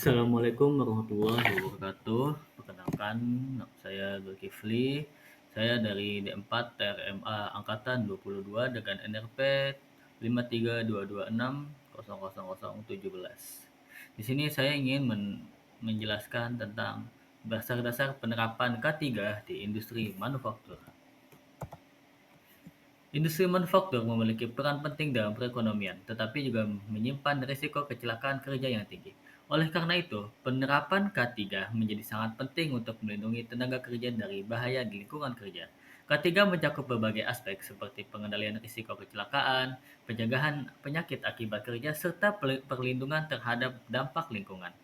Assalamualaikum warahmatullahi wabarakatuh. Perkenalkan, nama saya Zulkifli. Saya dari D4 TRMA Angkatan 22 dengan NRP 53226000017. Di sini saya ingin menjelaskan tentang dasar-dasar penerapan K3 di industri manufaktur. Industri manufaktur memiliki peran penting dalam perekonomian, tetapi juga menyimpan risiko kecelakaan kerja yang tinggi. Oleh karena itu, penerapan K3 menjadi sangat penting untuk melindungi tenaga kerja dari bahaya di lingkungan kerja. K3 mencakup berbagai aspek seperti pengendalian risiko kecelakaan, pencegahan penyakit akibat kerja, serta perlindungan terhadap dampak lingkungan.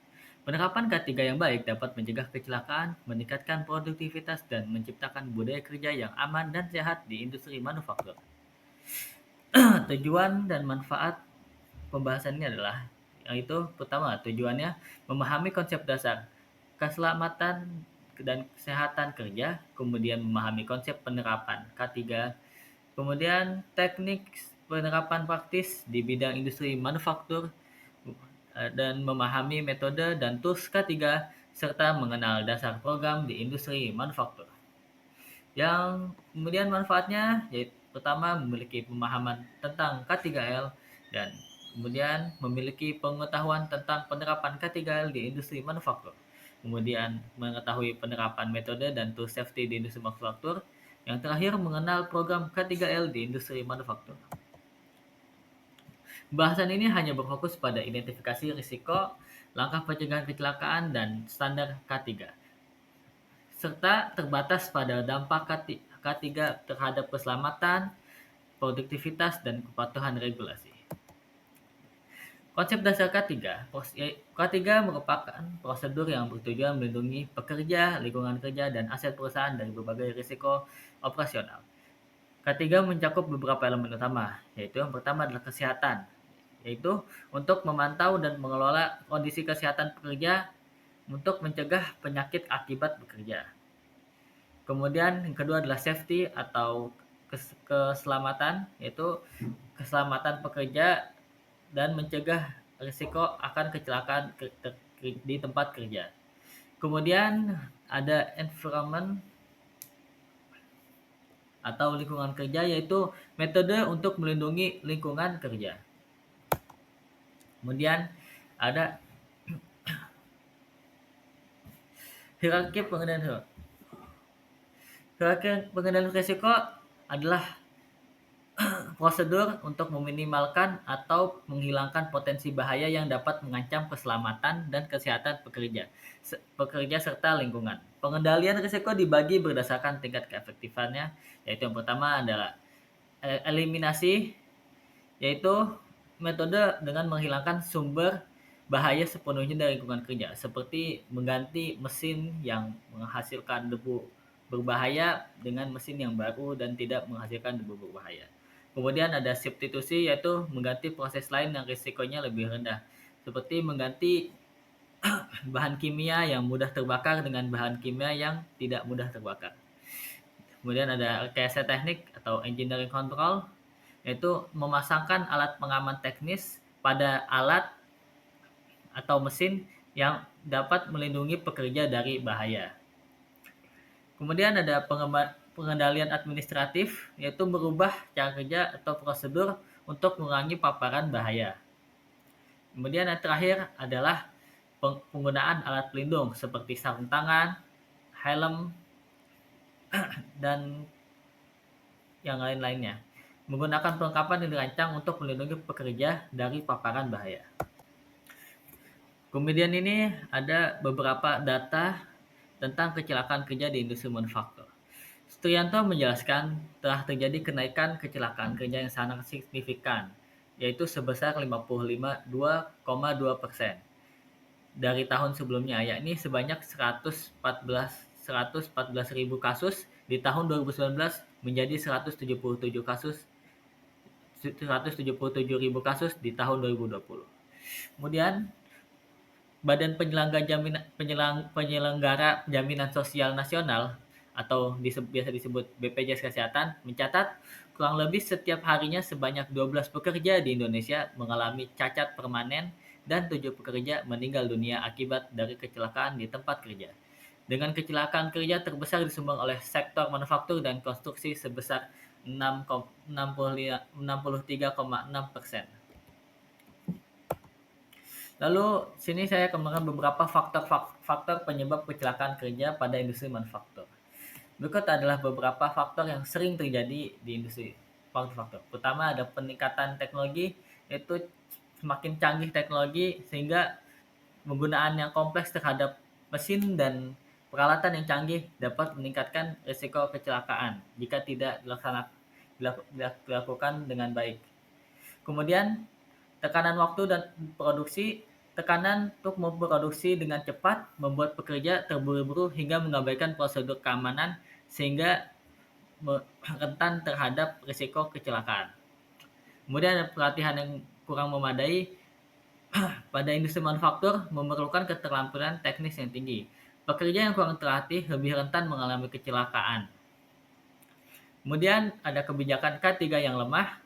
Penerapan K3 yang baik dapat mencegah kecelakaan, meningkatkan produktivitas, dan menciptakan budaya kerja yang aman dan sehat di industri manufaktur. Tujuan dan manfaat pembahasan ini adalah, yaitu pertama, tujuannya memahami konsep dasar keselamatan dan kesehatan kerja, kemudian memahami konsep penerapan K3, kemudian teknik penerapan praktis di bidang industri manufaktur, dan memahami metode dan tools K3, serta mengenal dasar program di industri manufaktur. Yang kemudian manfaatnya yaitu pertama memiliki pemahaman tentang K3L dan kemudian memiliki pengetahuan tentang penerapan K3L di industri manufaktur. Kemudian mengetahui penerapan metode dan tools safety di industri manufaktur. Yang terakhir mengenal program K3L di industri manufaktur. Bahasan ini hanya berfokus pada identifikasi risiko, langkah pencegahan kecelakaan, dan standar K3, serta terbatas pada dampak K3 terhadap keselamatan, produktivitas, dan kepatuhan regulasi. Konsep dasar K3. K3 merupakan prosedur yang bertujuan melindungi pekerja, lingkungan kerja, dan aset perusahaan dari berbagai risiko operasional. K3 mencakup beberapa elemen utama, yaitu yang pertama adalah kesehatan, yaitu untuk memantau dan mengelola kondisi kesehatan pekerja untuk mencegah penyakit akibat bekerja. Kemudian yang kedua adalah safety atau keselamatan, yaitu keselamatan pekerja dan mencegah risiko akan kecelakaan di tempat kerja. Kemudian ada environment atau lingkungan kerja, yaitu metode untuk melindungi lingkungan kerja. Kemudian ada hierarki pengendalian. Hierarki pengendalian risiko adalah prosedur untuk meminimalkan atau menghilangkan potensi bahaya yang dapat mengancam keselamatan dan kesehatan pekerja serta lingkungan. Pengendalian risiko dibagi berdasarkan tingkat keefektifannya, yaitu yang pertama adalah eliminasi, yaitu metode dengan menghilangkan sumber bahaya sepenuhnya dari lingkungan kerja, seperti mengganti mesin yang menghasilkan debu berbahaya dengan mesin yang baru dan tidak menghasilkan debu berbahaya. Kemudian ada substitusi, yaitu mengganti proses lain yang risikonya lebih rendah, seperti mengganti bahan kimia yang mudah terbakar dengan bahan kimia yang tidak mudah terbakar. Kemudian ada rekayasa teknik atau engineering control, yaitu memasangkan alat pengaman teknis pada alat atau mesin yang dapat melindungi pekerja dari bahaya. Kemudian ada pengendalian administratif, yaitu merubah cara kerja atau prosedur untuk mengurangi paparan bahaya. Kemudian yang terakhir adalah penggunaan alat pelindung seperti sarung tangan, helm, dan yang lain-lainnya. Menggunakan perlengkapan yang dirancang untuk melindungi pekerja dari paparan bahaya. Kemudian ini ada beberapa data tentang kecelakaan kerja di industri manufaktur. Sutrianto menjelaskan telah terjadi kenaikan kecelakaan kerja yang sangat signifikan, yaitu sebesar 52,2% dari tahun sebelumnya, yakni sebanyak 114.000 kasus di tahun 2019 menjadi 177.000 kasus di tahun 2020. Kemudian Badan Penyelenggara Jaminan Sosial Nasional atau biasa disebut BPJS Kesehatan mencatat kurang lebih setiap harinya sebanyak 12 pekerja di Indonesia mengalami cacat permanen dan 7 pekerja meninggal dunia akibat dari kecelakaan di tempat kerja. Dengan kecelakaan kerja terbesar disumbang oleh sektor manufaktur dan konstruksi sebesar 63,6%. Lalu sini saya kembangkan beberapa faktor penyebab kecelakaan kerja pada industri manufaktur. Berikut adalah beberapa faktor yang sering terjadi di industri manufaktur. Pertama ada peningkatan teknologi, yaitu semakin canggih teknologi sehingga penggunaan yang kompleks terhadap mesin dan peralatan yang canggih dapat meningkatkan risiko kecelakaan jika tidak dilakukan dengan baik. Kemudian tekanan waktu dan produksi, tekanan untuk memproduksi dengan cepat membuat pekerja terburu-buru hingga mengabaikan prosedur keamanan sehingga rentan terhadap risiko kecelakaan. Kemudian ada pelatihan yang kurang memadai pada industri manufaktur memerlukan keterampilan teknis yang tinggi. Pekerja yang kurang terlatih lebih rentan mengalami kecelakaan. Kemudian ada kebijakan K3 yang lemah.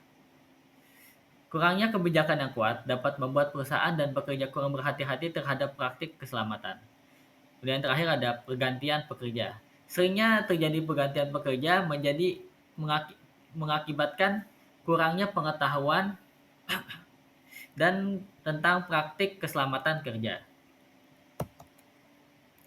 Kurangnya kebijakan yang kuat dapat membuat perusahaan dan pekerja kurang berhati-hati terhadap praktik keselamatan. Kemudian terakhir ada pergantian pekerja. Seringnya terjadi pergantian pekerja menjadi mengakibatkan kurangnya pengetahuan dan tentang praktik keselamatan kerja.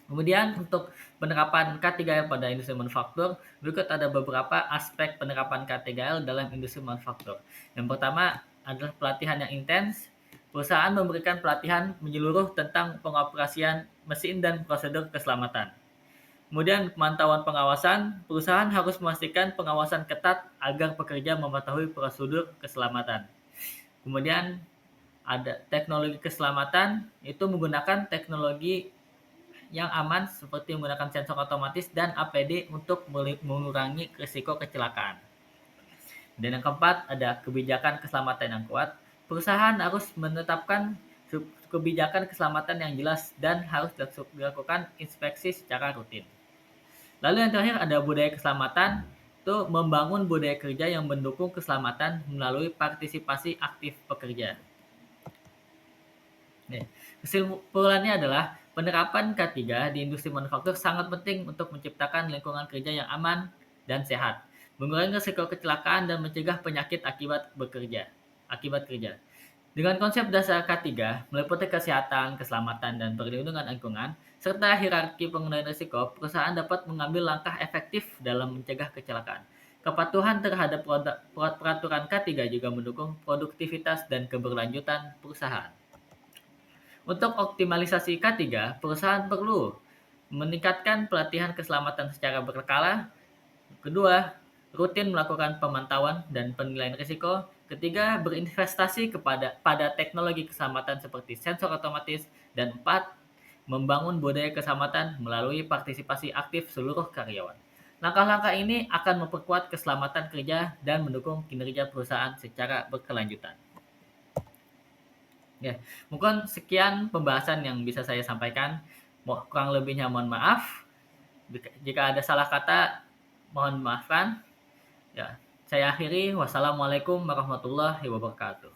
Kemudian untuk penerapan K3L pada industri manufaktur, berikut ada beberapa aspek penerapan K3L dalam industri manufaktur. Yang pertama adalah pelatihan yang intens. Perusahaan memberikan pelatihan menyeluruh tentang pengoperasian mesin dan prosedur keselamatan. Kemudian pemantauan pengawasan, perusahaan harus memastikan pengawasan ketat agar pekerja mengetahui prosedur keselamatan. Kemudian ada teknologi keselamatan, itu menggunakan teknologi yang aman seperti menggunakan sensor otomatis dan APD untuk mengurangi risiko kecelakaan. Dan yang keempat, ada kebijakan keselamatan yang kuat. Perusahaan harus menetapkan kebijakan keselamatan yang jelas dan harus dilakukan inspeksi secara rutin. Lalu yang terakhir ada budaya keselamatan, itu membangun budaya kerja yang mendukung keselamatan melalui partisipasi aktif pekerja. Kesimpulannya adalah penerapan K3 di industri manufaktur sangat penting untuk menciptakan lingkungan kerja yang aman dan sehat, mengurangi risiko kecelakaan dan mencegah penyakit akibat kerja. Dengan konsep dasar K3 meliputi kesehatan, keselamatan, dan perlindungan lingkungan, serta hierarki pengendalian risiko, perusahaan dapat mengambil langkah efektif dalam mencegah kecelakaan. Kepatuhan terhadap peraturan K3 juga mendukung produktivitas dan keberlanjutan perusahaan. Untuk optimalisasi K3, perusahaan perlu meningkatkan pelatihan keselamatan secara berkala. Kedua, rutin melakukan pemantauan dan penilaian risiko. Ketiga, berinvestasi pada teknologi keselamatan seperti sensor otomatis. Dan empat, membangun budaya keselamatan melalui partisipasi aktif seluruh karyawan. Langkah-langkah ini akan memperkuat keselamatan kerja dan mendukung kinerja perusahaan secara berkelanjutan. Ya, mungkin sekian pembahasan yang bisa saya sampaikan. Kurang lebihnya mohon maaf. Jika ada salah kata, mohon maafkan. Ya, saya akhiri. Wassalamualaikum warahmatullahi wabarakatuh.